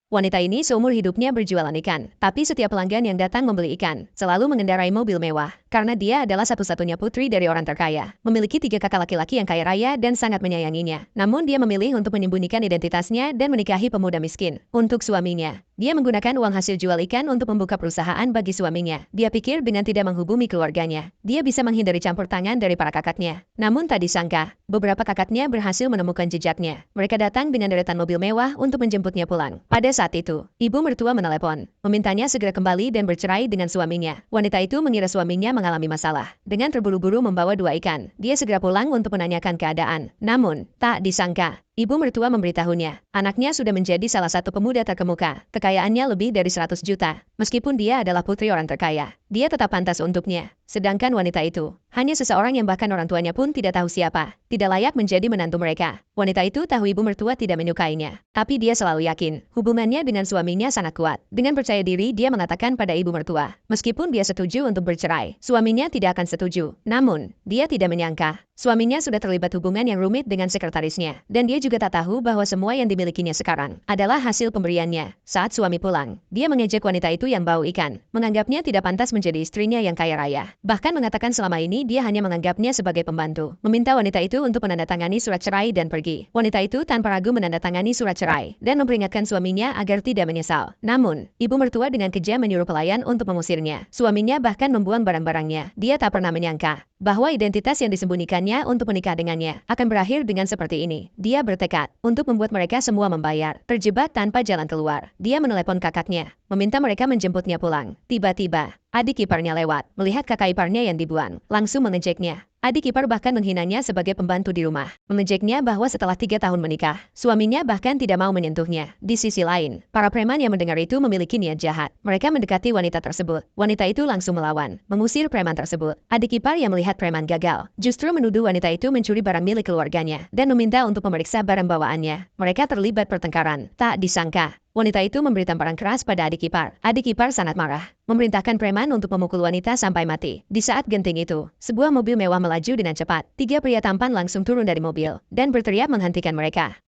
Wanita ini seumur hidupnya berjualan ikan, tapi setiap pelanggan yang datang membeli ikan selalu mengendarai mobil mewah. Karena dia adalah satu-satunya putri dari orang terkaya, memiliki 3 kakak laki-laki yang kaya raya dan sangat menyayanginya. Namun dia memilih untuk menyembunyikan identitasnya dan menikahi pemuda miskin. Untuk suaminya, dia menggunakan uang hasil jual ikan untuk membuka perusahaan bagi suaminya. Dia pikir dengan tidak menghubungi keluarganya, dia bisa menghindari campur tangan dari para kakaknya. Namun tak disangka, beberapa kakaknya berhasil menemukan jejaknya. Mereka datang dengan deretan mobil mewah untuk menjemputnya pulang. Pada saat itu, ibu mertua menelepon, memintanya segera kembali dan bercerai dengan suaminya. Wanita itu mengira suaminya mengalami masalah. Dengan terburu-buru membawa 2 ikan, dia segera pulang untuk menanyakan keadaan. Namun, tak disangka, ibu mertua memberitahunya, anaknya sudah menjadi salah satu pemuda terkemuka. Kekayaannya lebih dari 100 juta. Meskipun dia adalah putri orang terkaya, dia tetap pantas untuknya. Sedangkan wanita itu, hanya seseorang yang bahkan orang tuanya pun tidak tahu siapa, tidak layak menjadi menantu mereka. Wanita itu tahu ibu mertua tidak menyukainya, tapi dia selalu yakin, hubungannya dengan suaminya sangat kuat. Dengan percaya diri dia mengatakan pada ibu mertua, meskipun dia setuju untuk bercerai, suaminya tidak akan setuju. Namun, dia tidak menyangka, suaminya sudah terlibat hubungan yang rumit dengan sekretarisnya. Dan dia juga tak tahu bahwa semua yang dimilikinya sekarang adalah hasil pemberiannya. Saat suami pulang, dia mengejek wanita itu yang bau ikan, menganggapnya tidak pantas menjadi istrinya yang kaya raya. Bahkan mengatakan selama ini dia hanya menganggapnya sebagai pembantu. Meminta wanita itu untuk menandatangani surat cerai dan pergi. Wanita itu tanpa ragu menandatangani surat cerai dan memperingatkan suaminya agar tidak menyesal. Namun, ibu mertua dengan kejam menyuruh pelayan untuk mengusirnya. Suaminya bahkan membuang barang-barangnya. Dia tak pernah menyangka bahwa identitas yang disembunyikannya untuk menikah dengannya akan berakhir dengan seperti ini. Dia bertekad untuk membuat mereka semua membayar. Terjebak tanpa jalan keluar, dia menelepon kakaknya, meminta mereka menjemputnya pulang. Tiba-tiba, adik iparnya lewat, melihat kakak iparnya yang dibuang, langsung mengejeknya. Adik ipar bahkan menghinanya sebagai pembantu di rumah. Mengejeknya bahwa setelah 3 tahun menikah, suaminya bahkan tidak mau menyentuhnya. Di sisi lain, para preman yang mendengar itu memiliki niat jahat. Mereka mendekati wanita tersebut. Wanita itu langsung melawan, mengusir preman tersebut. Adik ipar yang melihat preman gagal, justru menuduh wanita itu mencuri barang milik keluarganya dan meminta untuk memeriksa barang bawaannya. Mereka terlibat pertengkaran. Tak disangka, wanita itu memberi tamparan keras pada adik ipar. Adik ipar sangat marah, memerintahkan preman untuk memukul wanita sampai mati. Di saat genting itu, sebuah mobil mewah melaju dengan cepat. 3 pria tampan langsung turun dari mobil dan berteriak menghentikan mereka.